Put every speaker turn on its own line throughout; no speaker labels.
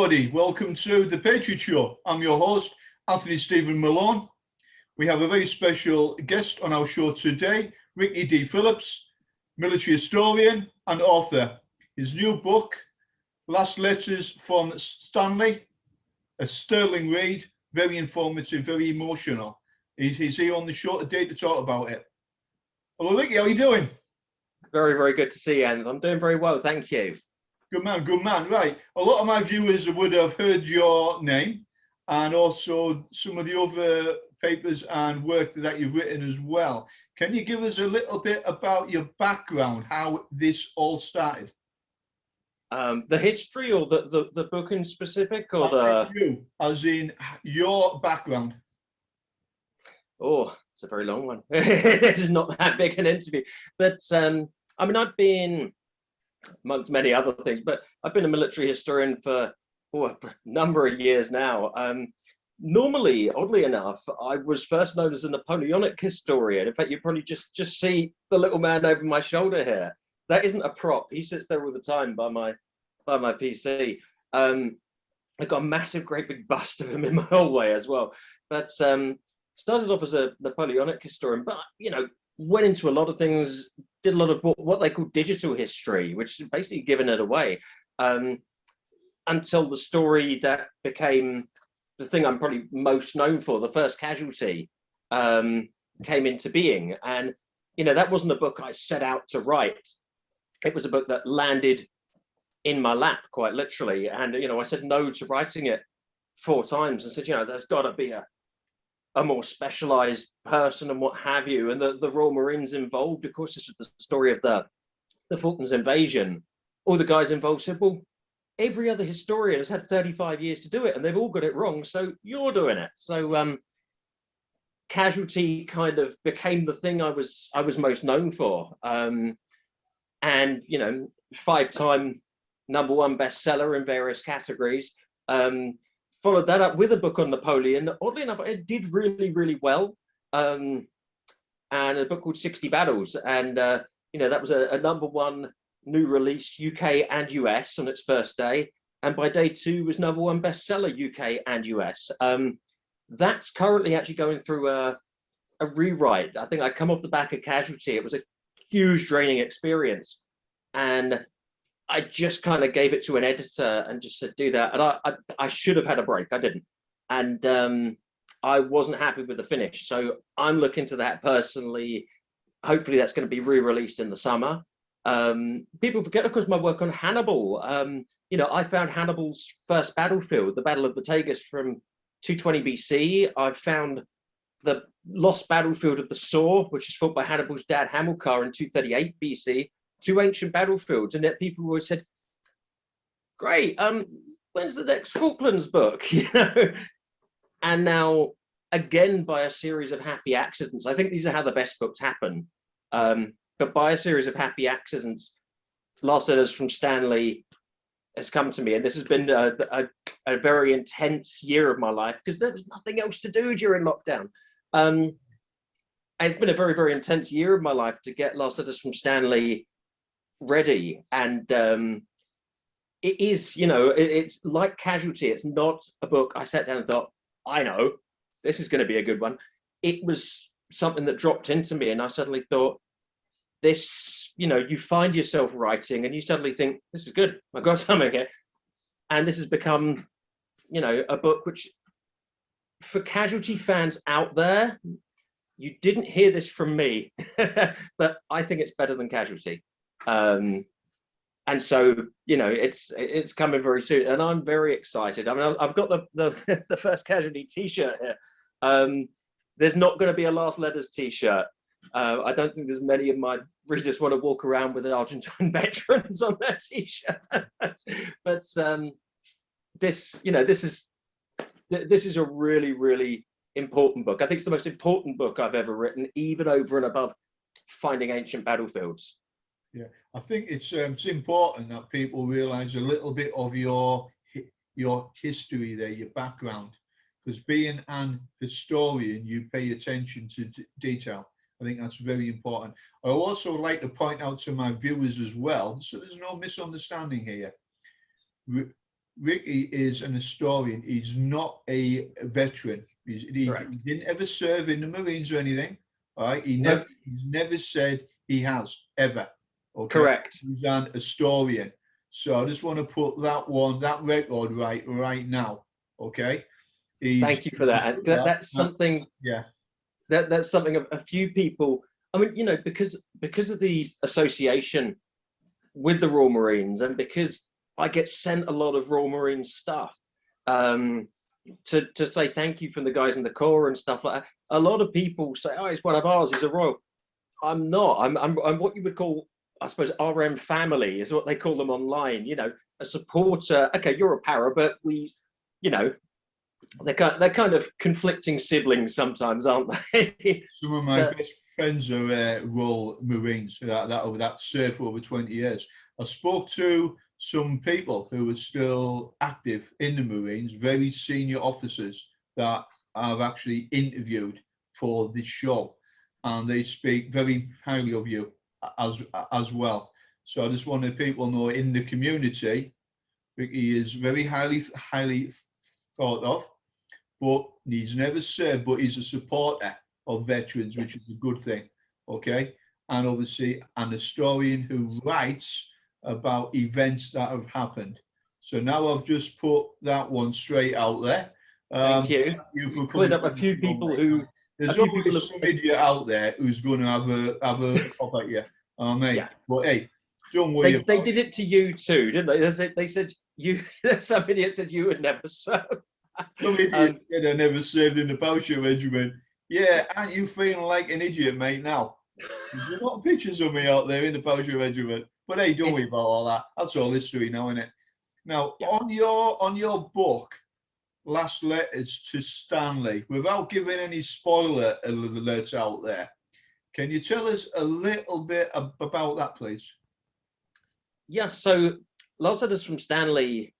everybody, welcome to The Patriot Show. I'm your host, Anthony Stephen Malone. We have a very special guest on our show today, Ricky D Phillips, military historian and author. His new book, Last Letters from Stanley, a sterling read, very informative, very emotional. He's here on the show today to talk about it. Hello, Ricky, how are you doing?
Very, very good to see you, Anth. I'm doing very well, thank you.
Good man, good man. Right, a lot of my viewers would have heard your name and also some of the other papers and work that you've written as well. Can you give us a little bit about your background, how this all started?
The history or the book in specific, or
as in your background?
Oh, it's a very long one. It's not that big an interview. But I mean, I've been, amongst many other things, but I've been a military historian for a number of years now. Normally, oddly enough, I was first known as a Napoleonic historian. In fact, you probably just see the little man over my shoulder here. That isn't a prop. He sits there all the time by my PC. I got a massive, great big bust of him in my hallway as well. But started off as a Napoleonic historian, but went into a lot of things. Did a lot of what they call digital history, which is basically giving it away, until the story that became the thing I'm probably most known for, the First Casualty, came into being. And, that wasn't a book I set out to write. It was a book that landed in my lap, quite literally. And, I said no to writing it 4 times and said, there's got to be a more specialized person and what have you. And the Royal Marines involved, of course, this is the story of the Falklands invasion. All the guys involved said, well, every other historian has had 35 years to do it and they've all got it wrong, so you're doing it. So Casualty kind of became the thing I was most known for. And 5-time #1 bestseller in various categories. Followed that up with a book on Napoleon. Oddly enough, it did really, really well. And a book called 60 Battles. And, that was a #1 new release, UK and US on its first day. And by day 2 was #1 bestseller, UK and US. That's currently actually going through a rewrite. I think I come off the back of Casualty. It was a huge draining experience. And I just kind of gave it to an editor and just said, do that. And I should have had a break. I didn't. And I wasn't happy with the finish. So I'm looking to that personally. Hopefully that's going to be re-released in the summer. People forget, of course, my work on Hannibal. I found Hannibal's first battlefield, the Battle of the Tagus from 220 BC. I found the lost battlefield of the Soar, which is fought by Hannibal's dad, Hamilcar, in 238 BC. 2 ancient battlefields, and yet people always said, great, when's the next Falklands book? And now, again, by a series of happy accidents, I think these are how the best books happen, but by a series of happy accidents, Last Letters from Stanley has come to me, and this has been a very intense year of my life because there was nothing else to do during lockdown. And it's been a very, very intense year of my life to get Last Letters from Stanley ready. And it is, it's like Casualty. It's not a book I sat down and thought, I know this is going to be a good one. It was something that dropped into me, and I suddenly thought, this, you find yourself writing and you suddenly think, this is good, I got something here. And this has become, a book which, for Casualty fans out there, you didn't hear this from me, but I think it's better than Casualty. And so, it's coming very soon, and I'm very excited. I mean, I've got the First Casualty t-shirt here. There's not going to be a Last Letters t-shirt. I don't think there's many of my readers want to walk around with Argentine veterans on their t-shirt. But this is a really, really important book. I think it's the most important book I've ever written, even over and above finding ancient battlefields.
Yeah, I think it's important that people realize a little bit of your history there, your background, because being an historian, you pay attention to detail. I think that's very important. I also like to point out to my viewers as well, so there's no misunderstanding here. Ricky is an historian. He's not a veteran. He didn't ever serve in the Marines or anything. All right. He's never said he has ever. Okay.
Correct.
He's an historian. So I just want to put that record right now. Okay.
Thank you for that. That's something.
Yeah.
That's something a few people. I mean, you know, because of the association with the Royal Marines, and because I get sent a lot of Royal Marines stuff to say thank you from the guys in the Corps and stuff like that. A lot of people say, "Oh, it's one of ours. He's a Royal." I'm not. I'm what you would call, I suppose, RM family is what they call them online. You know, a supporter. Okay, you're a para, but we, you know, they're kind of conflicting siblings sometimes, aren't they?
Some of my best friends are Royal Marines that served for over 20 years. I spoke to some people who are still active in the Marines, very senior officers that I've actually interviewed for this show, and they speak very highly of you as well. So I just wanted people to know in the community, Ricky is very highly thought of, but he's never said, but he's a supporter of veterans, which is a good thing, okay? And obviously an historian who writes about events that have happened. So now I've just put that one straight out there.
Thank you.
Thank you for
cleared up a few people who.
There's always some idiot out there who's going to have a pop at you. I mean, yeah. But hey, don't worry.
They did it to you too, didn't they? They said you. Some idiot said you would never serve.
Some idiot said I never served in the parachute regiment. Yeah, aren't you feeling like an idiot, mate? Now, there's a lot of pictures of me out there in the parachute regiment. But hey, don't worry about all that. That's all history now, isn't it? Now, yeah. on your book, Last Letters to Stanley, without giving any spoiler alerts out there, can you tell us a little bit about that, please?
Yes. So, Last Letters from Stanley.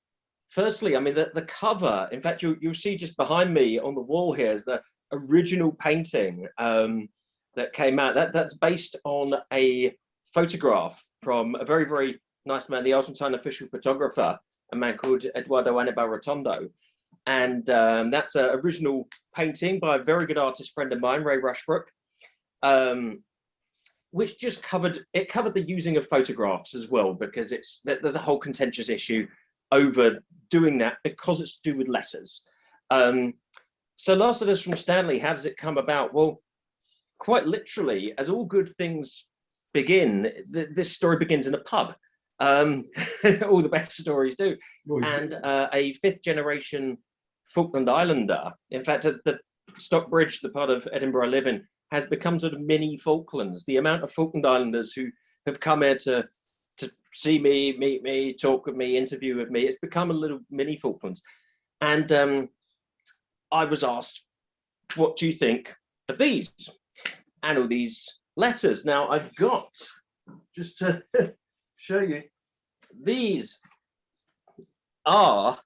Firstly, I mean, the cover, in fact, you'll see just behind me on the wall here is the original painting that came out. That's based on a photograph from a very, very nice man, the Argentine official photographer, a man called Eduardo Hannibal Rotondo. And that's an original painting by a very good artist friend of mine, Ray Rushbrook, which just covered the using of photographs as well, because there's a whole contentious issue over doing that because it's to do with letters. So Last Letters from Stanley, how does it come about? Well, quite literally, as all good things begin, this story begins in a pub. All the best stories do. And a fifth generation Falkland Islander, in fact, at the Stockbridge, the part of Edinburgh I live in, has become sort of mini Falklands. The amount of Falkland Islanders who have come here to see me, meet me, talk with me, interview with me, it's become a little mini Falklands. And I was asked, what do you think of these? And all these letters. Now I've got, just to show you, these are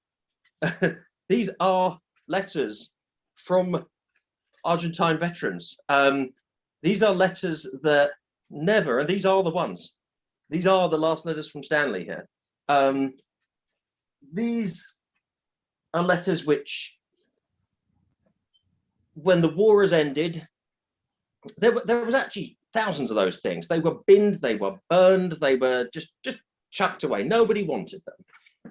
letters from Argentine veterans. These are letters that never, and these are the ones. These are the last letters from Stanley here. These are letters which, when the war has ended, there was actually thousands of those things. They were binned, they were burned, they were just chucked away. Nobody wanted them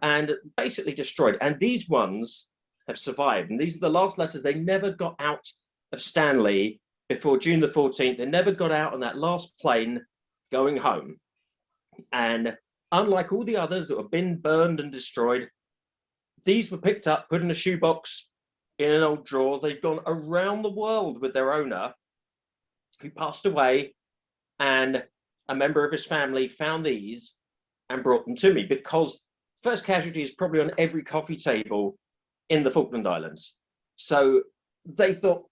and basically destroyed. And these ones have survived. And these are the last letters. They never got out of Stanley before June the 14th. They never got out on that last plane going home. And unlike all the others that were binned, burned and destroyed, these were picked up, put in a shoebox in an old drawer. They've gone around the world with their owner, who passed away, and a member of his family found these and brought them to me, because First Casualty is probably on every coffee table in the Falkland Islands. So they thought,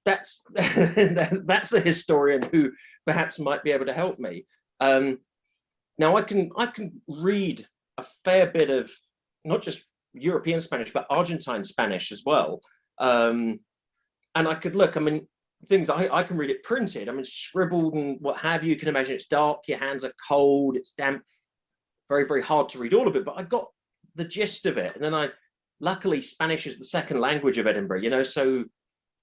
that's the historian who perhaps might be able to help me. Now I can read a fair bit of not just European Spanish, but Argentine Spanish as well. And I could look, I mean, things I can read it printed, I mean, scribbled and what have you. You can imagine it's dark, your hands are cold, it's damp, very, very hard to read all of it. But I got the gist of it. And then luckily Spanish is the second language of Edinburgh, you know, so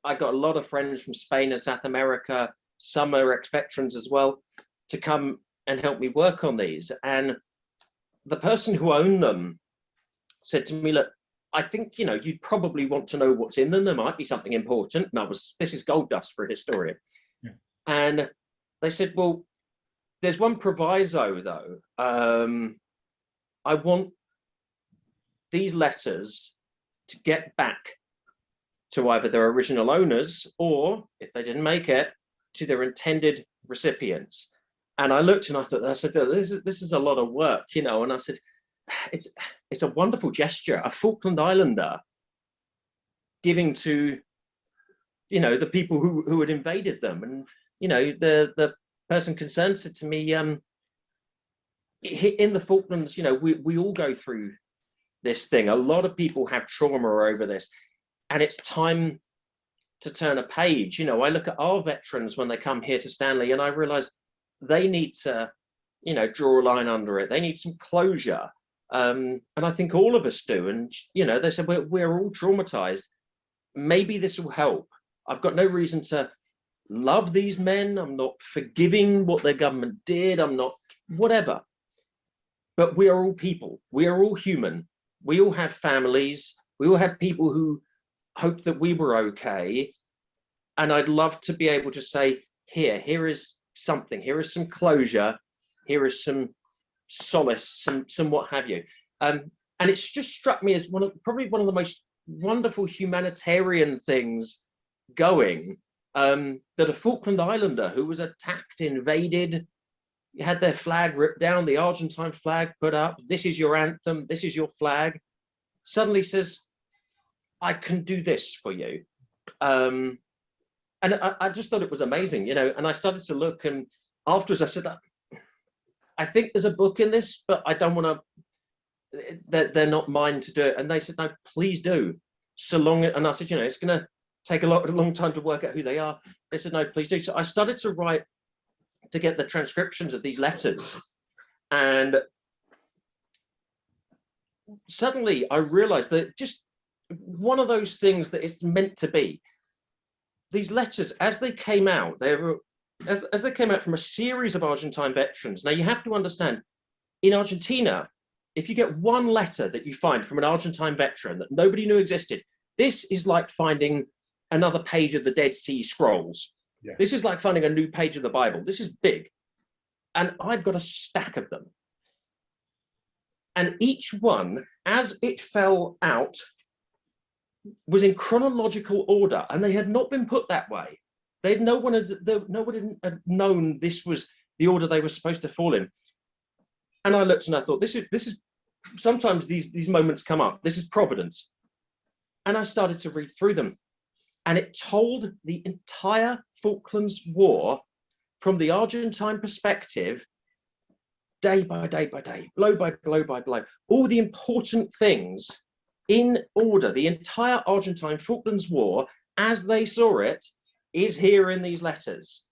I got a lot of friends from Spain and South America, some are ex-veterans as well, to come and help me work on these. And the person who owned them said to me, look, I think, you know, you'd probably want to know what's in them. There might be something important. And this is gold dust for a historian. Yeah. And they said, well, there's one proviso though. I want these letters to get back to either their original owners, or if they didn't make it, to their intended recipients. And I looked and I said, this is a lot of work, you know, and I said, it's a wonderful gesture, a Falkland Islander giving to, you know, the people who had invaded them. And, you know, the person concerned said to me, in the Falklands, you know, we all go through this thing. A lot of people have trauma over this, and it's time to turn a page. You know, I look at our veterans when they come here to Stanley, and I realize they need to, you know, draw a line under it. They need some closure. And I think all of us do. And, you know, they said, we're all traumatized. Maybe this will help. I've got no reason to love these men. I'm not forgiving what their government did. I'm not whatever. But we are all people. We are all human. We all have families. We all have people who hoped that we were okay. And I'd love to be able to say, here is something. Here is some closure. Here is some solace, some what have you. And it's just struck me as probably one of the most wonderful humanitarian things going, that a Falkland Islander who was attacked, invaded, had their flag ripped down, the Argentine flag put up, this is your anthem, this is your flag, suddenly says, I can do this for you. And I just thought it was amazing, you know, and I started to look, and afterwards I said, I think there's a book in this, but I don't want to, they're not mine to do it. And they said, no, please do. So long, and I said, you know, it's going to take a long time to work out who they are. They said, no, please do. So I started to write, to get the transcriptions of these letters. And suddenly I realized that just one of those things that it's meant to be. These letters, as they came out, as they came out from a series of Argentine veterans. Now you have to understand, in Argentina, if you get one letter that you find from an Argentine veteran that nobody knew existed, this is like finding another page of the Dead Sea Scrolls. Yeah. This is like finding a new page of the Bible. This is big. And I've got a stack of them. And each one, as it fell out, was in chronological order, and they had not been put that way. Nobody had known this was the order they were supposed to fall in. And I looked and I thought, this is sometimes these moments come up. This is providence. And I started to read through them, and it told the entire Falklands War from the Argentine perspective, day by day by day, blow by blow by blow, all the important things in order. The entire Argentine Falklands War, as they saw it, is here in these letters.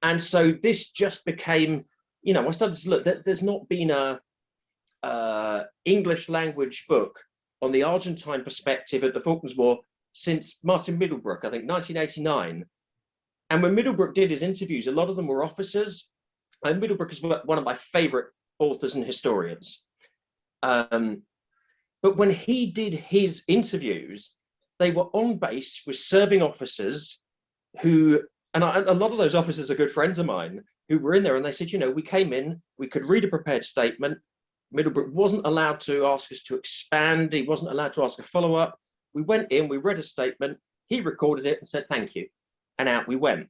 And so this just became, you know, I started to look, there's not been a English language book on the Argentine perspective of the Falklands War since Martin Middlebrook, I think 1989. And when Middlebrook did his interviews, a lot of them were officers. And Middlebrook is one of my favorite authors and historians. But when he did his interviews, they were on base with serving officers who, and a lot of those officers are good friends of mine, who were in there, and they said, you know, we came in, we could read a prepared statement. Middlebrook wasn't allowed to ask us to expand. He wasn't allowed to ask a follow-up. We went in, we read a statement, he recorded it and said, thank you. And out we went.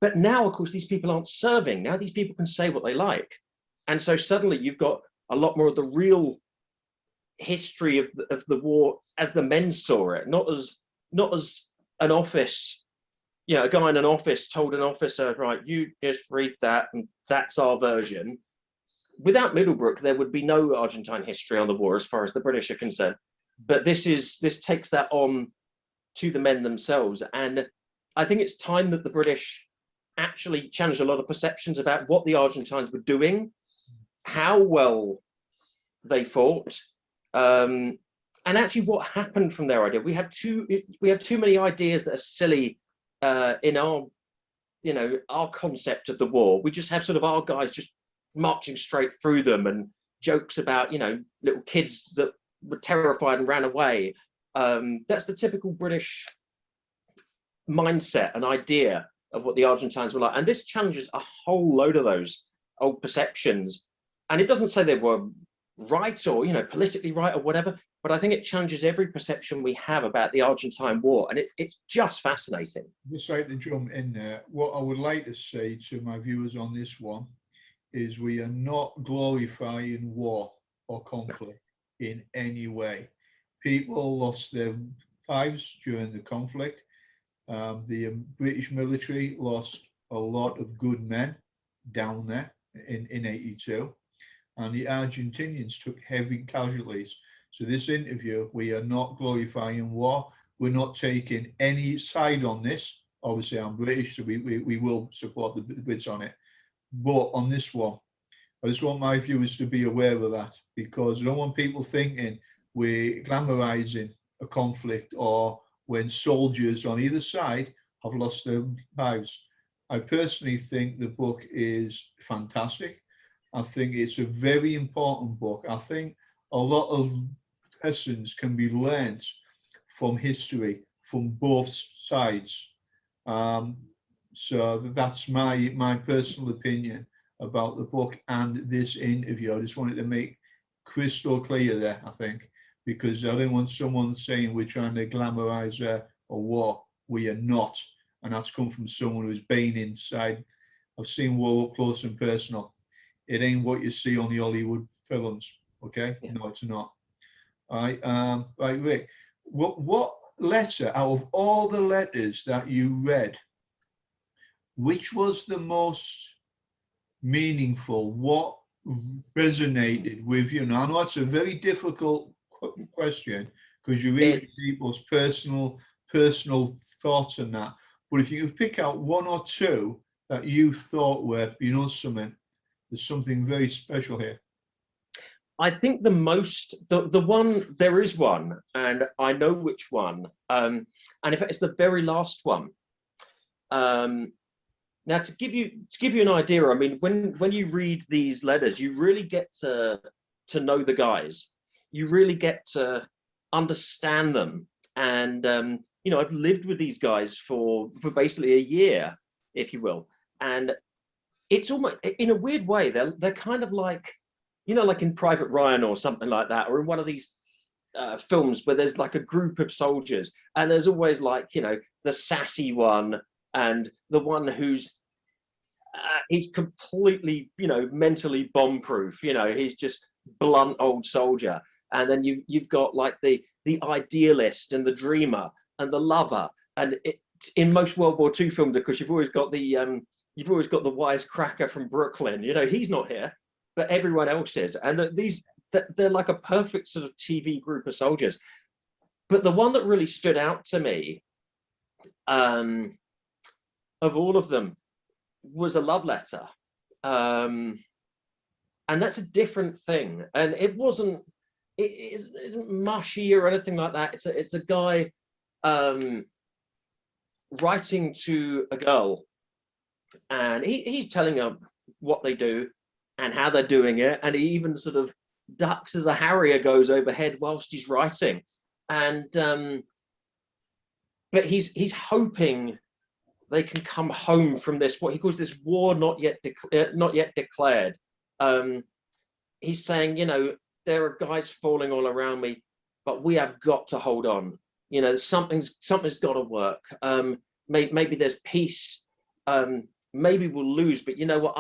But now, of course, these people aren't serving. Now these people can say what they like. And so suddenly you've got a lot more of the real history of the war as the men saw it, not as an office, you know, a guy in an office told an officer, right, you just read that and that's our version. Without Middlebrook, there would be no Argentine history on the war as far as the British are concerned. But this takes that on to the men themselves. And I think it's time that the British actually challenged a lot of perceptions about what the Argentines were doing, how well they fought, And actually what happened from their idea, we have too many ideas that are silly in our, our concept of the war. We just have sort of our guys just marching straight through them, and jokes about, little kids that were terrified and ran away. That's the typical British mindset and idea of what the Argentines were like. And this challenges a whole load of those old perceptions. And it doesn't say they were right or, politically right or whatever, but I think it challenges every perception we have about the Argentine War. And it's just fascinating.
Just like to jump in there, what I would like to say to my viewers on this one is we are not glorifying war or conflict in any way. People lost their lives during the conflict. The British military lost a lot of good men down there in 82, and the Argentinians took heavy casualties. So this interview, we are not glorifying war. We're not taking any side on this. Obviously, I'm British, so we will support the Brits on it. But on this one, I just want my viewers to be aware of that, because I don't want people thinking we're glamorizing a conflict or when soldiers on either side have lost their lives. I personally think the book is fantastic. I think it's a very important book. I think a lot of lessons can be learned from history, from both sides. So that's my personal opinion about the book and this interview. I just wanted to make crystal clear there, I think, because I don't want someone saying we're trying to glamorize a war. We are not. And that's come from someone who's been inside. I've seen war up close and personal. It ain't what you see on the Hollywood films, okay? Yeah. No, it's not. All right, right, Rick, what letter, out of all the letters that you read, which was the most meaningful? What resonated with you? Now, I know that's a very difficult question because you read people's personal thoughts on that. But if you could pick out one or two that you thought were, something, there's something very special here.
I think the one, there is one, and I know which one. And in fact, it's the very last one. Now, to give you an idea, I mean, when you read these letters, you really get to know the guys. You really get to understand them. And I've lived with these guys for basically a year, if you will. And it's almost, in a weird way, they're kind of like, like in Private Ryan or something like that, or in one of these films where there's like a group of soldiers, and there's always like, the sassy one and the one who's he's completely, mentally bomb-proof. He's just blunt old soldier. And then you've got like the idealist and the dreamer and the lover. And in most World War II films, because you've always got the wisecracker from Brooklyn. He's not here, but everyone else is. And they're like a perfect sort of TV group of soldiers. But the one that really stood out to me, of all of them, was a love letter. And that's a different thing. And it isn't mushy or anything like that. It's a guy writing to a girl, and he's telling her what they do and how they're doing it, and he even sort of ducks as a Harrier goes overhead whilst he's writing. And but he's hoping they can come home from this, what he calls this war not yet declared. He's saying, there are guys falling all around me, but we have got to hold on. Something's got to work. Maybe there's peace. Maybe we'll lose, but you know what?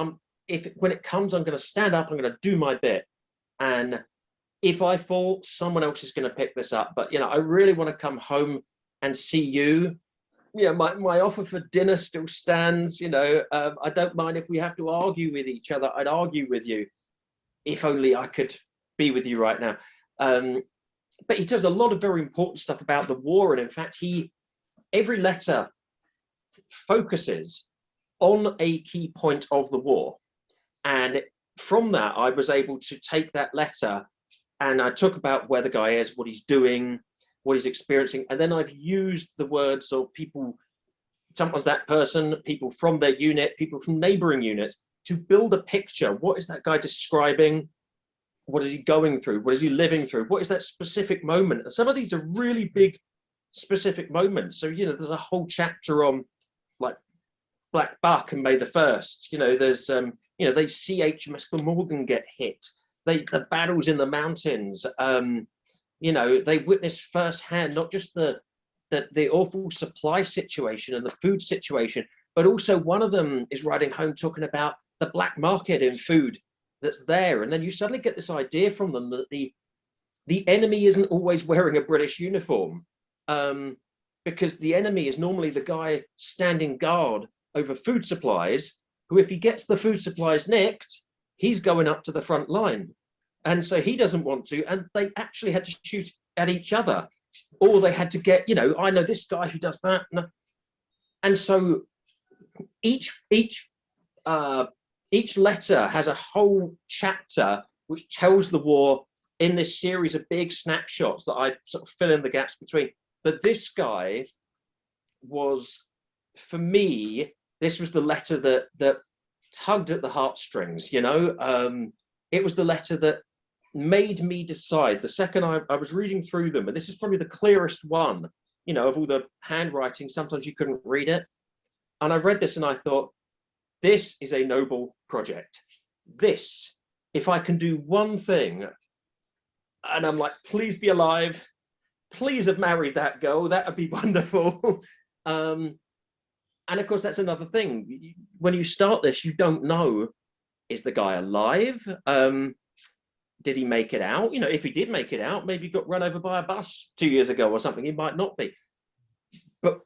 When it comes, I'm going to stand up. I'm going to do my bit, and if I fall, someone else is going to pick this up. But I really want to come home and see you. My offer for dinner still stands. I don't mind if we have to argue with each other. I'd argue with you, if only I could be with you right now. But he does a lot of very important stuff about the war, and in fact, every letter focuses on a key point of the war. And from that, I was able to take that letter and I talk about where the guy is, what he's doing, what he's experiencing, and then I've used the words of people, sometimes that person, people from their unit, people from neighboring units, to build a picture. What is that guy describing? What is he going through? What is he living through? What is that specific moment? And some of these are really big specific moments. So, you know, there's a whole chapter on like Black Buck and May the 1st. You know, there's, you know, they see HMS Glamorgan get hit. The battles in the mountains. You know, they witness firsthand, not just the awful supply situation and the food situation, but also one of them is writing home talking about the black market in food that's there. And then you suddenly get this idea from them that the enemy isn't always wearing a British uniform, because the enemy is normally the guy standing guard over food supplies, who, if he gets the food supplies nicked, he's going up to the front line. And so he doesn't want to, and they actually had to shoot at each other, or they had to get, you know, I know this guy who does that. And so each letter has a whole chapter which tells the war in this series of big snapshots that I sort of fill in the gaps between. But this guy was, for me, this was the letter that tugged at the heartstrings, you know. It was the letter that made me decide, the second I was reading through them, and this is probably the clearest one, you know, of all the handwriting, sometimes you couldn't read it. And I read this and I thought, this is a noble project. This, if I can do one thing, and I'm like, please be alive, please have married that girl, that would be wonderful. And of course, that's another thing. When you start this, you don't know, is the guy alive? Did he make it out? You know, if he did make it out, maybe he got run over by a bus 2 years ago or something. He might not be. But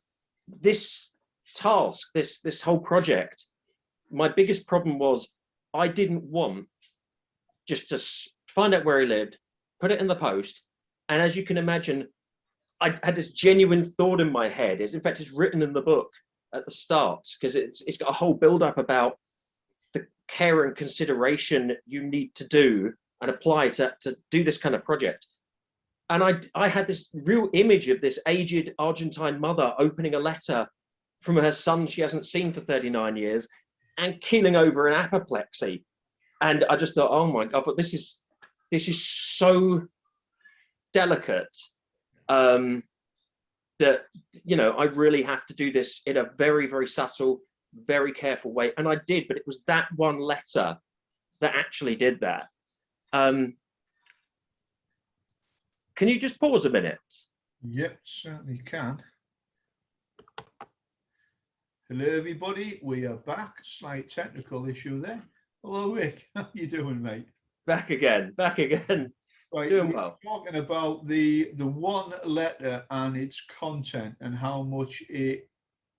this task, this whole project, my biggest problem was I didn't want just to find out where he lived, put it in the post. And as you can imagine, I had this genuine thought in my head. In fact, it's written in the book at the start, because it's got a whole build up about the care and consideration you need to do and apply to do this kind of project. And I had this real image of this aged Argentine mother opening a letter from her son she hasn't seen for 39 years and keeling over in apoplexy. And I just thought, oh my God, but this is so delicate, that, you know, I really have to do this in a very, very subtle, very careful way. And I did, but it was that one letter that actually did that. Can you just pause a minute?
Yep, certainly can. Hello, everybody. We are back. Slight technical issue there. Hello, Rick. How you doing, mate?
Back again.
Right,
doing
we're
well.
talking about the one letter and its content and how much it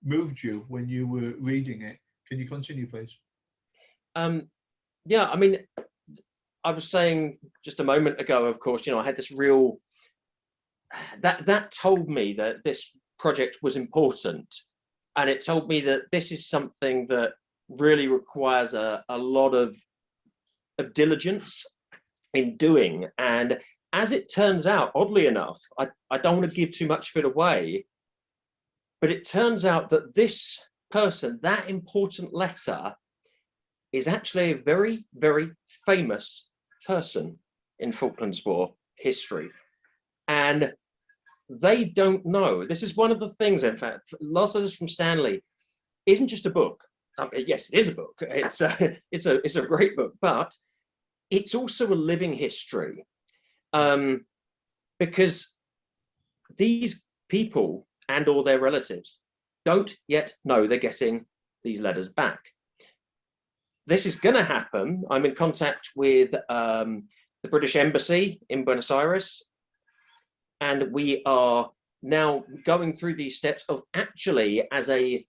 moved you when you were reading it. Can you continue, please?
Yeah, I mean, I was saying just a moment ago, of course, you know, I had this real, that told me that this project was important. And it told me that this is something that really requires a lot of diligence in doing. And as it turns out, oddly enough, I don't want to give too much of it away, but it turns out that this person, that important letter, is actually a very, very famous person in Falklands War history. And they don't know. This is one of the things, in fact, Lost Letters from Stanley isn't just a book. Yes, it is a book. It's a great book, but it's also a living history, because these people and or their relatives don't yet know they're getting these letters back. This is going to happen. I'm in contact with the British Embassy in Buenos Aires, and we are now going through these steps of actually, as a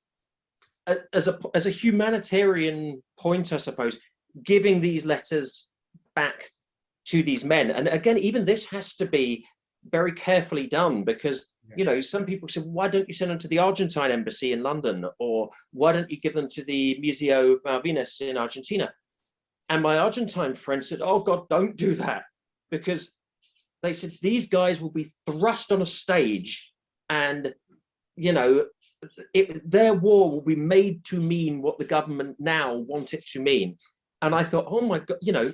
humanitarian point, I suppose, giving these letters back to these men. And again, even this has to be very carefully done, because you know, some people say, why don't you send them to the Argentine embassy in London, or why don't you give them to the Museo Malvinas in Argentina? And my Argentine friend said, oh God, don't do that, because they said these guys will be thrust on a stage, and you know, their war will be made to mean what the government now want it to mean. And I thought, oh my God, you know,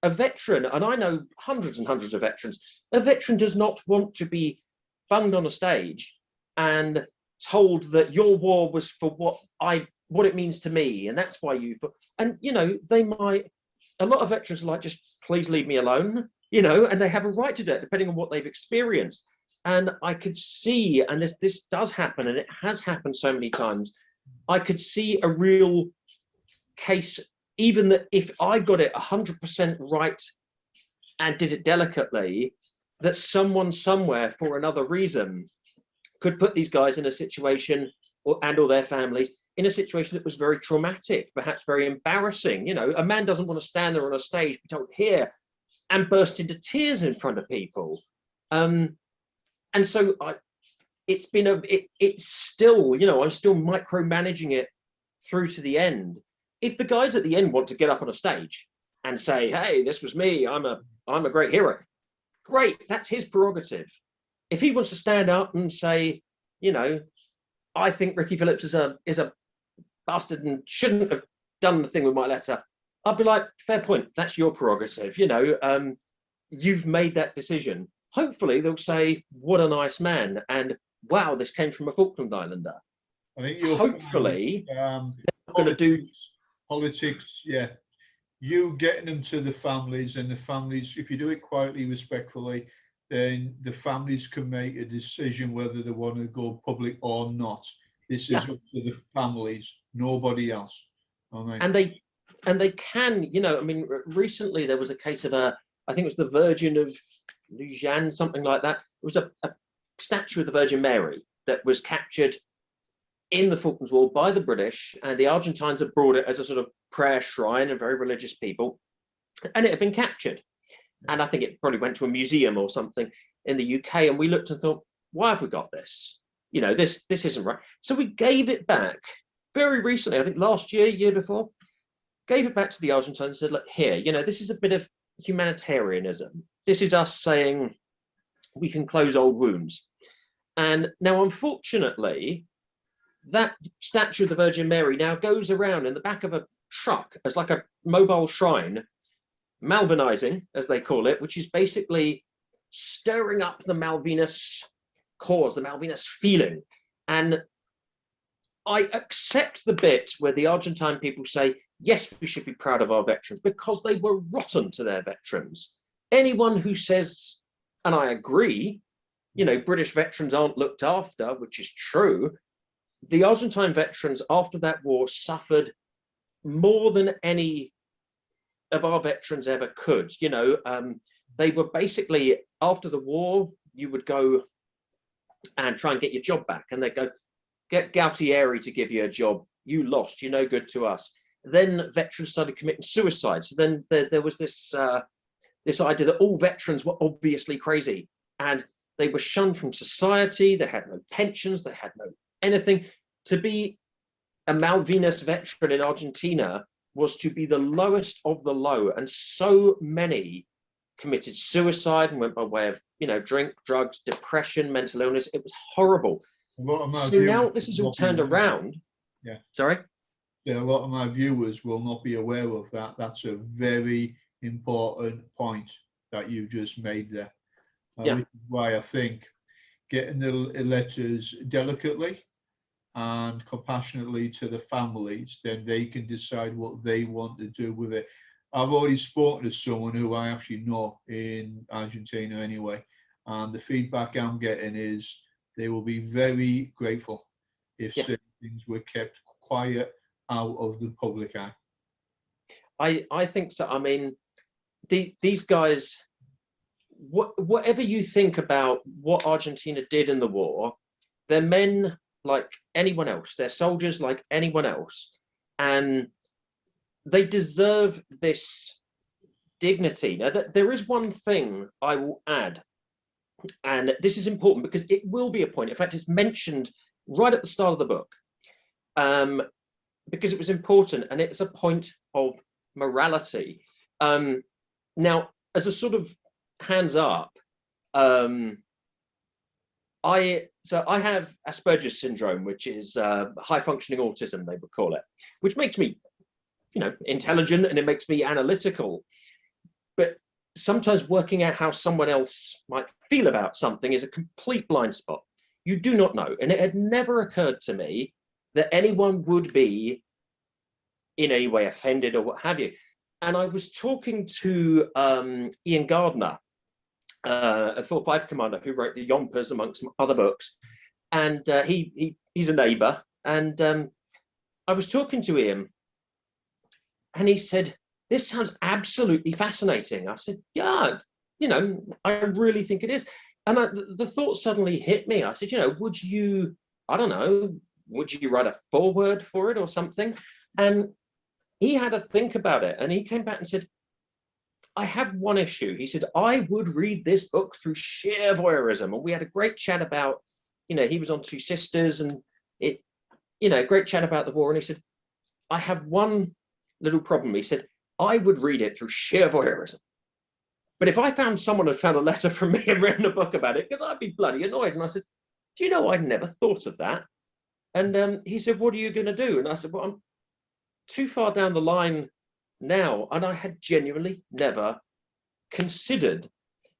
a veteran, and I know hundreds and hundreds of veterans, a veteran does not want to be bunged on a stage and told that your war was for what it means to me, and that's why you. And you know, they might. A lot of veterans are like, just please leave me alone, you know, and they have a right to do it depending on what they've experienced. And I could see, and this does happen, and it has happened so many times. I could see a real case, even that if I got it 100% right and did it delicately, that someone somewhere for another reason could put these guys in a situation, or their families in a situation that was very traumatic, perhaps very embarrassing. You know, a man doesn't want to stand there on a stage, be told here, and burst into tears in front of people. And so it's still, you know, I'm still micromanaging it through to the end. If the guys at the end want to get up on a stage and say, hey, this was me, I'm a great hero, great, that's his prerogative. If he wants to stand up and say, you know, I think Ricky Phillips is a bastard and shouldn't have done the thing with my letter, I'll be like, fair point, that's your prerogative, you know, you've made that decision. Hopefully they'll say, what a nice man, and wow, this came from a Falkland Islander.
I think you'll
hopefully
going to do politics, yeah. You getting them to the families, and the families, if you do it quietly, respectfully, then the families can make a decision whether they want to go public or not. This is up to the families, nobody else. Right.
And they can, you know, I mean, recently there was a case of I think it was the Virgin of Lujan, something like that. It was a statue of the Virgin Mary that was captured in the Falklands War by the British, and the Argentines had brought it as a sort of prayer shrine of very religious people, and it had been captured. And I think it probably went to a museum or something in the UK, and we looked and thought, why have we got this? You know, this isn't right. So we gave it back very recently, I think last year, year before, gave it back to the Argentines and said, look, here, you know, this is a bit of humanitarianism. This is us saying we can close old wounds. And now, unfortunately, that statue of the Virgin Mary now goes around in the back of a truck as like a mobile shrine, Malvinizing, as they call it, which is basically stirring up the Malvinas cause, the Malvinas feeling. And I accept the bit where the Argentine people say, yes, we should be proud of our veterans because they were rotten to their veterans. Anyone who says, and I agree, you know, British veterans aren't looked after, which is true. The Argentine veterans after that war suffered more than any of our veterans ever could. You know, they were basically, after the war, you would go and try and get your job back, and they'd go, get Gautieri to give you a job. You lost, you're no good to us. Then veterans started committing suicide. So then there was this idea that all veterans were obviously crazy, and they were shunned from society. They had no pensions, they had no anything. To be a Malvinas veteran in Argentina was to be the lowest of the low, and so many committed suicide and went by way of, you know, drink, drugs, depression, mental illness. It was horrible. So now this is all turned around.
Yeah.
Sorry?
Yeah, a lot of my viewers will not be aware of that. That's a very important point that you just made there. Which is why I think getting the letters delicately and compassionately to the families, then they can decide what they want to do with it. I've already spoken to someone who I actually know in Argentina anyway, and the feedback I'm getting is they will be very grateful if certain things were kept quiet out of the public eye.
I think so. I mean, these guys, whatever you think about what Argentina did in the war, they're men like anyone else. They're soldiers like anyone else. And they deserve this dignity. Now, there is one thing I will add, and this is important because it will be a point. In fact, it's mentioned right at the start of the book, because it was important, and it's a point of morality. Now, as a sort of hands up, I have Asperger's syndrome, which is high functioning autism, they would call it, which makes me, intelligent, and it makes me analytical. But sometimes working out how someone else might feel about something is a complete blind spot. You do not know. And it had never occurred to me that anyone would be in any way offended or what have you. And I was talking to Ian Gardner, a 4-5 commander who wrote the Yompers amongst some other books. And he's a neighbor. And I was talking to Ian, and he said, "This sounds absolutely fascinating." I said, "Yeah, I really think it is." And the thought suddenly hit me. I said, would you write a foreword for it or something? And he had to think about it. And he came back and said, "I have one issue." He said, "I would read this book through sheer voyeurism." And we had a great chat about, he was on Two Sisters, and great chat about the war. And he said, "I have one little problem." He said, "I would read it through sheer voyeurism. But if I found someone had found a letter from me and written a book about it, because I'd be bloody annoyed." And I said, "Do you know, I'd never thought of that." And he said, "What are you going to do?" And I said, "Well, I'm too far down the line now." And I had genuinely never considered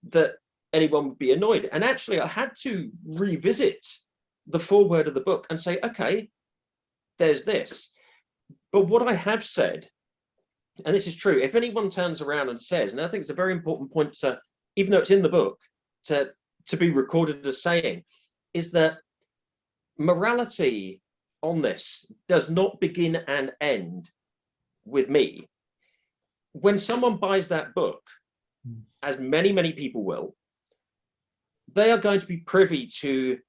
that anyone would be annoyed. And actually, I had to revisit the foreword of the book and say, okay, there's this. But what I have said, and this is true, if anyone turns around and says, and I think it's a very important point to, even though it's in the book, to be recorded as saying, is that morality on this does not begin and end with me. When someone buys that book, as many people will, they are going to be privy to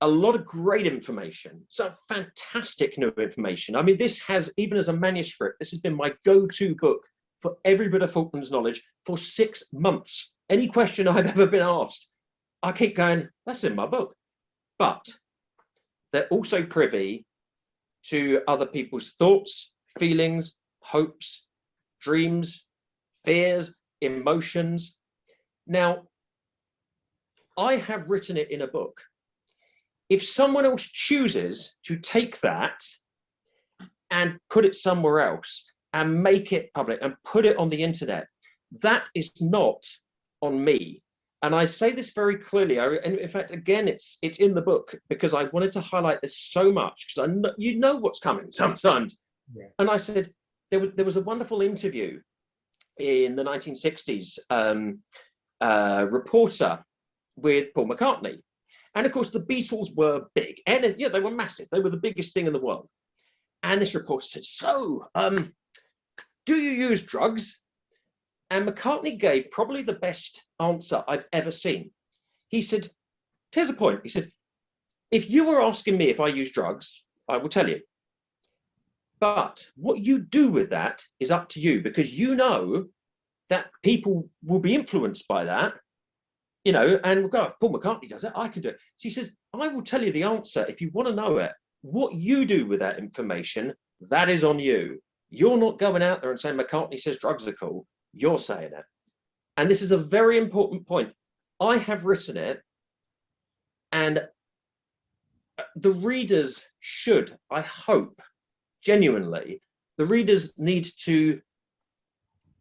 a lot of great information, some fantastic new information. I mean, this has, even as a manuscript, this has been my go-to book for every bit of Falklands knowledge for 6 months. Any question I've ever been asked, I keep going, that's in my book. But they're also privy to other people's thoughts, feelings, hopes, dreams, fears, emotions. Now, I have written it in a book. If someone else chooses to take that and put it somewhere else and make it public and put it on the internet, that is not on me. And I say this very clearly. And in fact, again, it's in the book because I wanted to highlight this so much, because you know what's coming sometimes. Yeah. And I said, there was a wonderful interview in the 1960s, reporter with Paul McCartney. And of course, the Beatles were big, and yeah, they were massive. They were the biggest thing in the world. And this reporter said, "So, do you use drugs?" And McCartney gave probably the best answer I've ever seen. He said, "Here's a point." He said, "If you were asking me if I use drugs, I will tell you. But what you do with that is up to you, because you know that people will be influenced by that. And we'll go, if Paul McCartney does it, I can do it." So he says, "I will tell you the answer if you want to know it. What you do with that information, that is on you. You're not going out there and saying McCartney says drugs are cool. You're saying it." And this is a very important point. I have written it, and the readers should, I hope, genuinely, the readers need to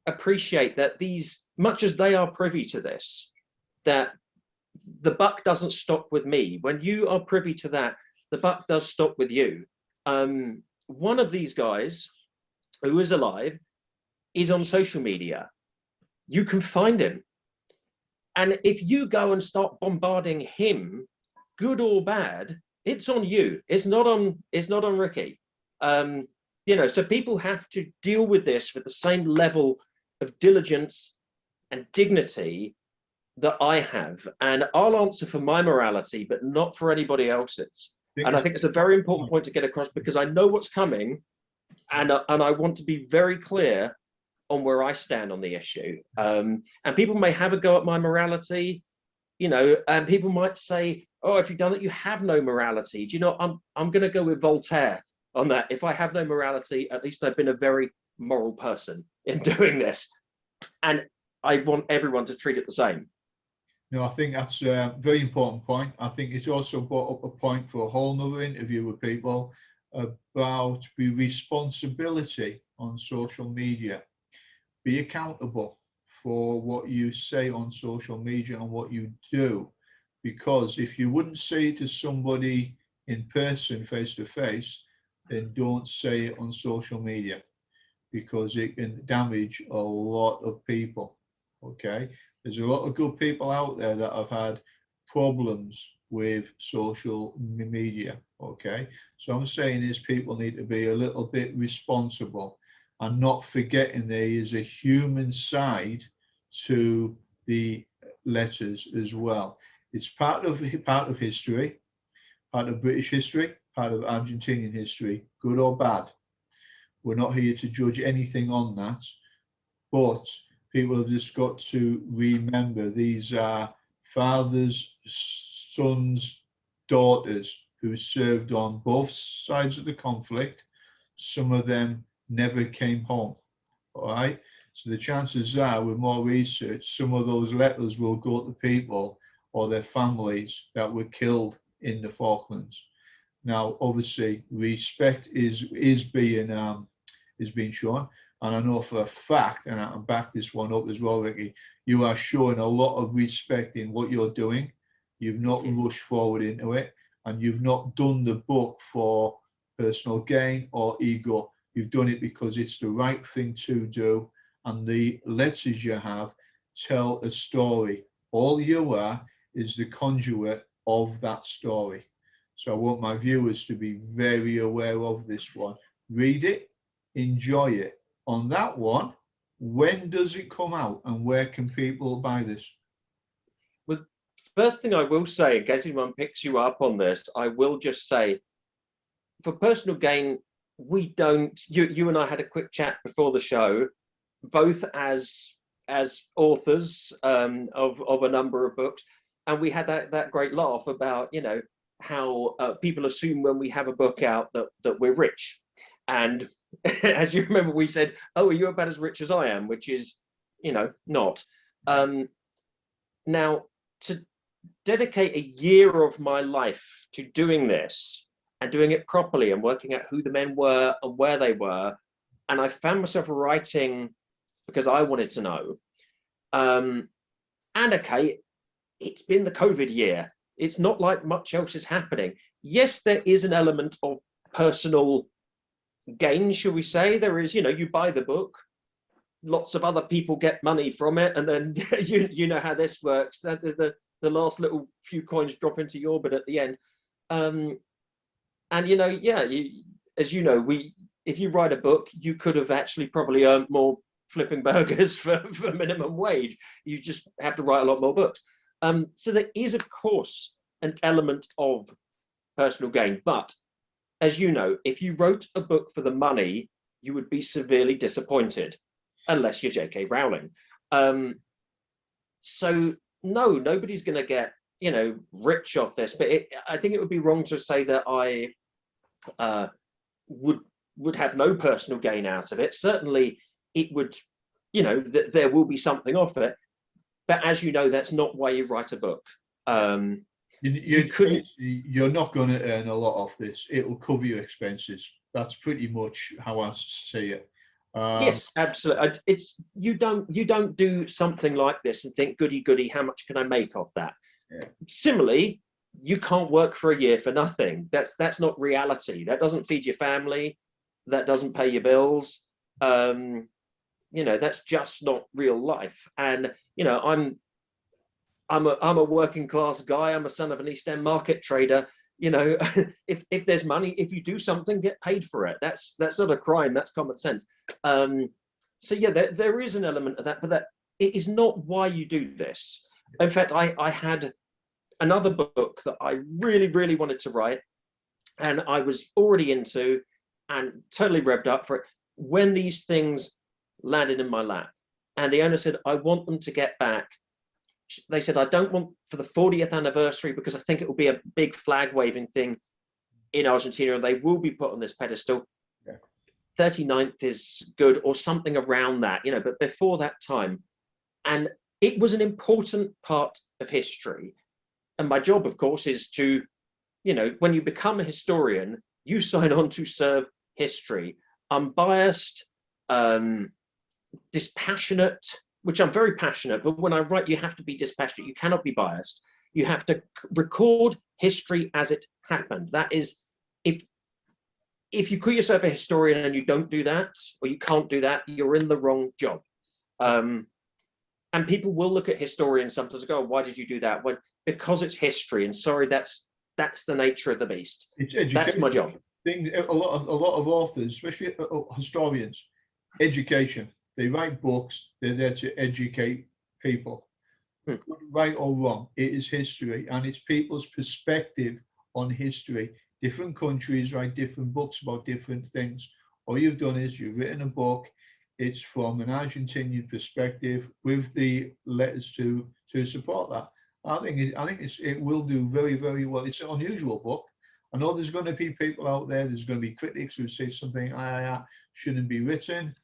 appreciate that these, much as they are privy to this, that the buck doesn't stop with me. When you are privy to that, the buck does stop with you. One of these guys who is alive is on social media. You can find him. And if you go and start bombarding him, good or bad, it's on you. It's not on Ricky. So people have to deal with this with the same level of diligence and dignity that I have, and I'll answer for my morality, but not for anybody else's. And I think it's a very important point to get across, because I know what's coming, and I want to be very clear on where I stand on the issue. And people may have a go at my morality, and people might say, "Oh, if you've done it, you have no morality." Do you know? I'm going to go with Voltaire on that. If I have no morality, at least I've been a very moral person in doing this, and I want everyone to treat it the same.
No, I think that's a very important point. I think it's also brought up a point for a whole nother interview with people about the responsibility on social media. Be accountable for what you say on social media and what you do. Because if you wouldn't say it to somebody in person, face to face, then don't say it on social media, because it can damage a lot of people. Okay, there's a lot of good people out there that have had problems with social media. Okay, so I'm saying is people need to be a little bit responsible and not forgetting there is a human side to the letters as well. It's part of history, part of British history, part of Argentinian history, good or bad. We're not here to judge anything on that, but people have just got to remember these are fathers, sons, daughters who served on both sides of the conflict. Some of them never came home. All right. So the chances are, with more research, some of those letters will go to people or their families that were killed in the Falklands. Now, obviously, respect is being shown, and I know for a fact, and I can back this one up as well, Ricky, you are showing a lot of respect in what you're doing. You've not rushed forward into it, and you've not done the book for personal gain or ego. You've done it because it's the right thing to do, and the letters you have tell a story. All you are is the conduit of that story. So I want my viewers to be very aware of this one. Read it, enjoy it. On that one, when does it come out and where can people buy this?
Well, first thing I will say, in case anyone picks you up on this, I will just say, for personal gain, we don't, you and I had a quick chat before the show, both as authors of a number of books, and we had that great laugh about, how people assume when we have a book out that we're rich. And as you remember, we said, oh, are you about as rich as I am? Which is, not. Now, to dedicate a year of my life to doing this and doing it properly and working out who the men were and where they were, and I found myself writing because I wanted to know. And okay, it's been the COVID year. It's not like much else is happening. Yes, there is an element of personal gain, shall we say. There is, you buy the book, lots of other people get money from it, and then you know how this works. The last little few coins drop into your bit at the end. And as you know, if you write a book, you could have actually probably earned more flipping burgers for minimum wage. You just have to write a lot more books. So there is, of course, an element of personal gain. But as you know, if you wrote a book for the money, you would be severely disappointed, unless you're J.K. Rowling. So no, nobody's going to get, rich off this. But I think it would be wrong to say that I would have no personal gain out of it. Certainly, it would, there will be something off it. But as you know, that's not why you write a book.
You're not going to earn a lot off this. It'll cover your expenses. That's pretty much how I see it.
Yes, absolutely. You don't do something like this and think, goody, how much can I make off that?
Yeah.
Similarly, you can't work for a year for nothing. That's not reality. That doesn't feed your family. That doesn't pay your bills. That's just not real life. And I'm a working class guy. I'm a son of an East End market trader. If there's money, if you do something, get paid for it. That's not a crime. That's common sense. So yeah, there is an element of that, but that it is not why you do this. In fact, I had another book that I really, really wanted to write, and I was already into and totally revved up for it when these things landed in my lap. And the owner said, I want them to get back. They said, I don't want for the 40th anniversary because I think it will be a big flag waving thing in Argentina and they will be put on this pedestal. Yeah. 39th is good or something around that, but before that time. And it was an important part of history. And my job, of course, is to, when you become a historian, you sign on to serve history. Unbiased, dispassionate, which I'm very passionate, but when I write, you have to be dispassionate. You cannot be biased. You have to record history as it happened. That is, if you call yourself a historian and you don't do that, or you can't do that, you're in the wrong job. And people will look at historians sometimes and go, why did you do that? Well, because it's history, and sorry, that's the nature of the beast.
It's education.
That's my job.
A lot of authors, especially historians, education. They write books. They're there to educate people. Good, right or wrong, it is history, and it's people's perspective on history. Different countries write different books about different things. All you've done is you've written a book. It's from an Argentinian perspective with the letters to support that. I think it will do very, very well. It's an unusual book. I know there's going to be people out there. There's going to be critics who say something shouldn't be written.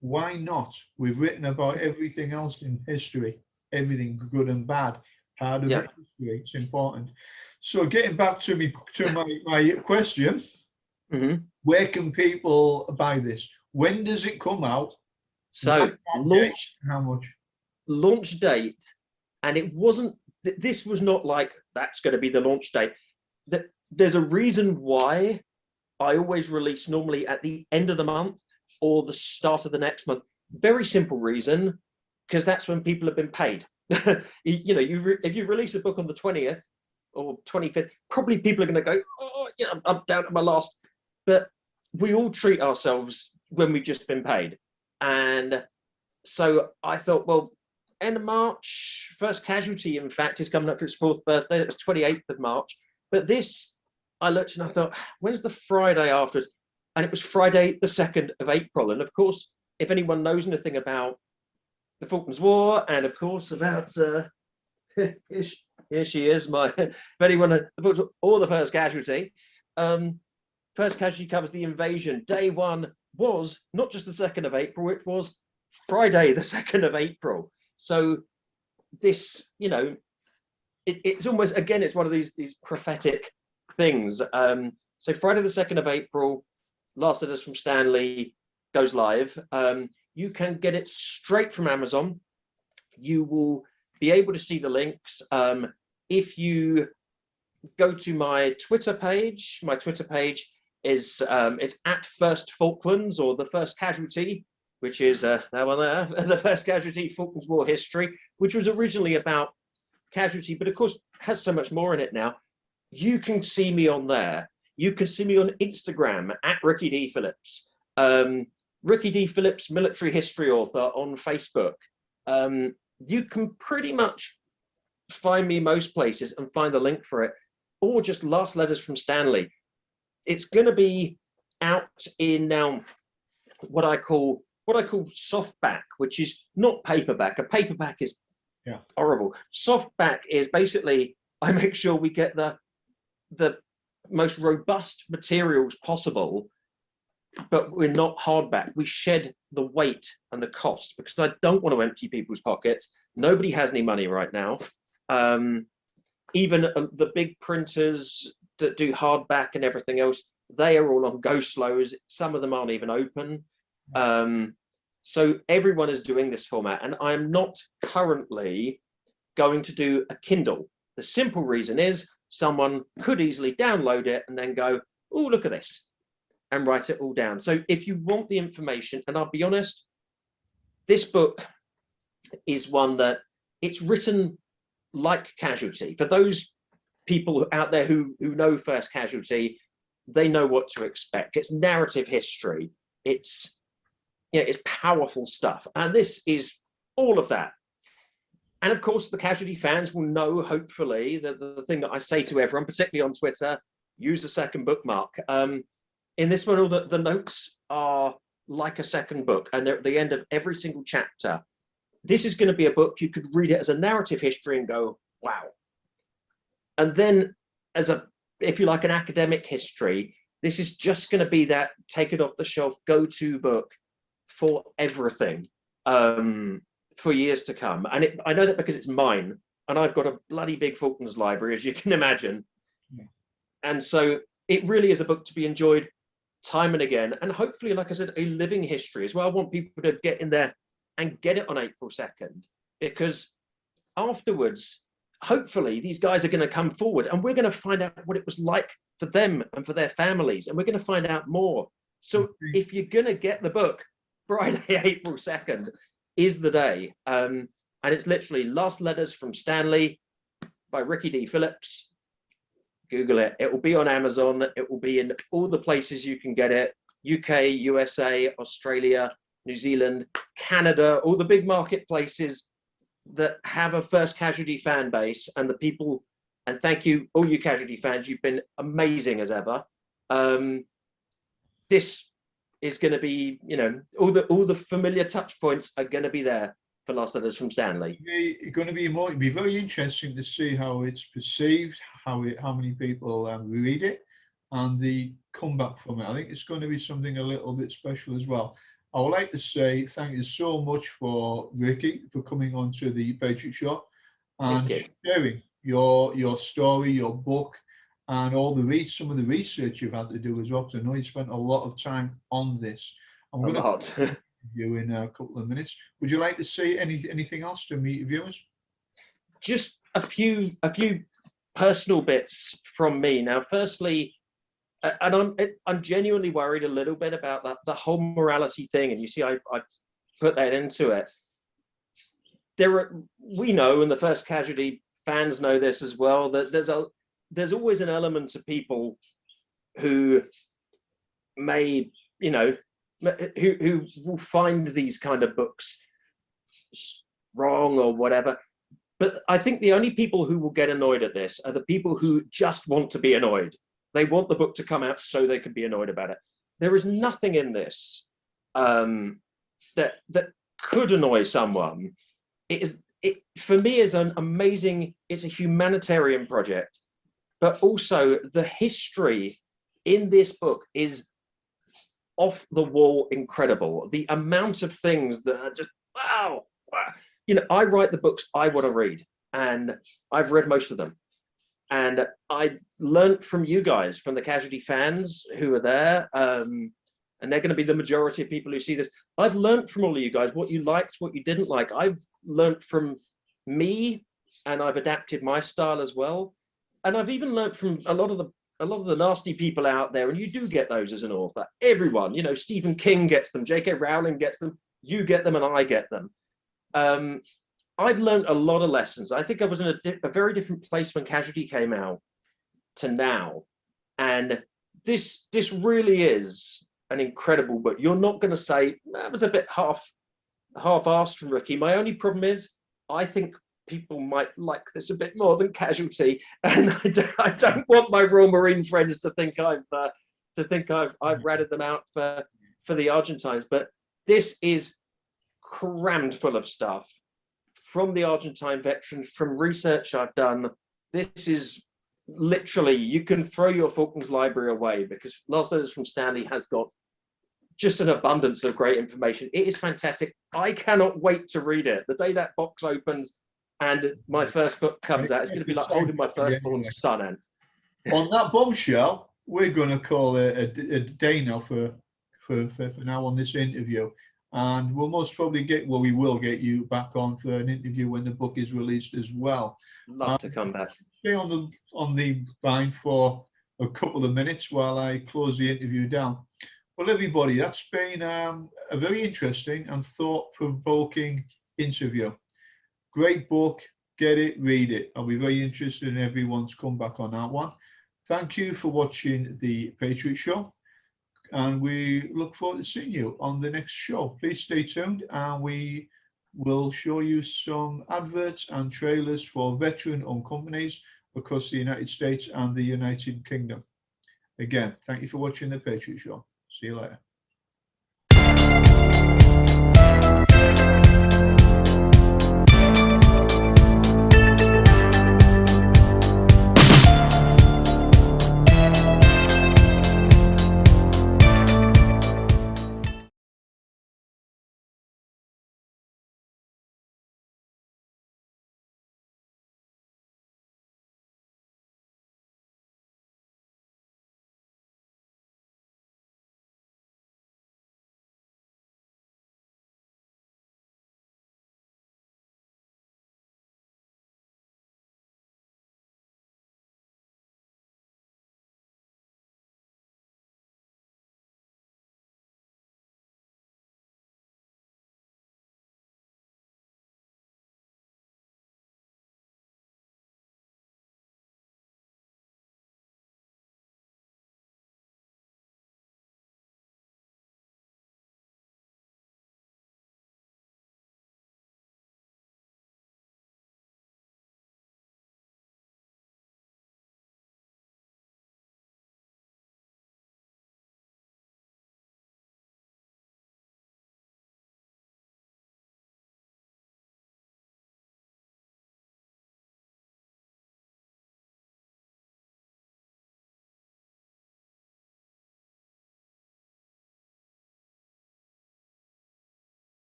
Why not? We've written about everything else in history, everything good and bad. Part of history. It's important. So getting back to my question, where can people buy this? When does it come out?
So
how much?
Launch date, and it wasn't. This was not like that's going to be the launch date. There's a reason why I always release normally at the end of the month or the start of the next month. Very simple reason, because that's when people have been paid. If you release a book on the 20th or 25th, probably people are going to go, oh yeah, I'm down to my last. But we all treat ourselves when we've just been paid. And so I thought, well, end of March, First Casualty, in fact, is coming up for its 4th birthday. It was 28th of March. But this, I looked and I thought, when's the Friday afterwards? And it was Friday, the 2nd of April. And of course, if anyone knows anything about the Falklands War, and of course about, here she is, if anyone, or the First Casualty, First Casualty covers the invasion. Day one was not just the 2nd of April, it was Friday, the 2nd of April. So this, it's almost, again, it's one of these prophetic things. So Friday, the 2nd of April, Last Letters from Stanley goes live. You can get it straight from Amazon. You will be able to see the links. If you go to my Twitter page is it's at First Falklands, or the First Casualty, which is that one there, the First Casualty Falklands War History, which was originally about casualty, but of course has so much more in it now. You can see me on there. You can see me on Instagram at Ricky D Phillips. Ricky D Phillips, military history author, on Facebook. You can pretty much find me most places and find a link for it, or just Last Letters from Stanley. It's going to be out in now what I call softback, which is not paperback. A paperback is horrible. Softback is basically, I make sure we get the most robust materials possible, but we're not hardback. We shed the weight and the cost, because I don't want to empty people's pockets. Nobody has any money right now. Even the big printers that do hardback and everything else, they are all on go slows. Some of them aren't even open. So everyone is doing this format, and I'm not currently going to do a Kindle. The simple reason is someone could easily download it and then go, oh, look at this, and write it all down. So if you want the information, and I'll be honest, this book is one that it's written like Casualty. For those people out there who know First Casualty, they know what to expect. It's narrative history. It's powerful stuff. And this is all of that. And of course, the Casualty fans will know, hopefully, that the thing that I say to everyone, particularly on Twitter, use a second bookmark. In this one, all the notes are like a second book, and they're at the end of every single chapter. This is going to be a book you could read it as a narrative history and go, wow. And then as if you like, an academic history, this is just going to be that take it off the shelf go-to book for everything, for years to come. And I know that because it's mine. and I've got a bloody big Falklands library, as you can imagine.
Yeah.
And so it really is a book to be enjoyed time and again. And hopefully, like I said, a living history as well. I want people to get in there and get it on April 2nd, because afterwards, hopefully, these guys are going to come forward and we're going to find out what it was like for them and for their families. And we're going to find out more. So if you're going to get the book, Friday, April 2nd is the day. And it's literally Last Letters from Stanley by Ricky D Phillips. Google it. It will be on Amazon. It will be in all the places you can get it. UK, USA, Australia, New Zealand, Canada, all the big marketplaces that have a First Casualty fan base, and the people, and thank you, all you Casualty fans, you've been amazing as ever. This is going to be, you know, all the familiar touch points are going to be there for Last Letters from Stanley.
It's going to be more. It'd be very interesting to see how it's perceived, how many people read it, and the comeback from it. I think it's going to be something a little bit special as well. I would like to say thank you so much for Ricky for coming on to the Patriot Show and sharing your story, your book, and all some of the research you've had to do as well. Because I know you spent a lot of time on this. I'm going to you in a couple of minutes. Would you like to say anything else to meet viewers?
Just a few personal bits from me. Now, firstly, and I'm genuinely worried a little bit about the whole morality thing. And you see, I put that into it. We know, and the First Casualty fans know this as well, that there's always an element of people who may, you know, who will find these kind of books wrong or whatever. But I think the only people who will get annoyed at this are the people who just want to be annoyed. They want the book to come out so they can be annoyed about it. There is nothing in this that could annoy someone. It for me is an amazing. It's a humanitarian project, but also the history in this book is off the wall incredible. The amount of things that are just wow. You know, I write the books I want to read, and I've read most of them. And I learned from you guys, from the Casualty fans who are there, and they're going to be the majority of people who see this. I've learned from all of you guys what you liked, what you didn't like. I've learned from me, and I've adapted my style as well. And I've even learned from a lot of the nasty people out there, and you do get those as an author. Everyone, you know, Stephen King gets them, J.K. Rowling gets them, you get them, and I get them. I've learned a lot of lessons. I think I was in a very different place when Casualty came out to now. And this really is an incredible book. You're not going to say, that was a bit half-assed from Ricky. My only problem is, I think people might like this a bit more than Casualty. And I don't want my Royal Marine friends to think I've ratted them out for the Argentines. But this is crammed full of stuff from the Argentine veterans, from research I've done. This is literally, you can throw your Falklands library away, because Last Letters from Stanley has got just an abundance of great information. It is fantastic. I cannot wait to read it. The day that box opens and my first book comes out, it's going to be like holding my firstborn son. And
on that bombshell, we're going to call it a day now for now on this interview. And we'll most probably we will get you back on for an interview when the book is released as well.
Love to come back.
Stay on the line for a couple of minutes while I close the interview down. Well, everybody, that's been a very interesting and thought-provoking interview. Great book. Get it, read it. I'll be very interested in everyone's comeback on that one. Thank you for watching the Patriot Show. And we look forward to seeing you on the next show. Please stay tuned, and we will show you some adverts and trailers for veteran-owned companies across the United States and the United Kingdom. Again, thank you for watching the Patriot Show. See you later.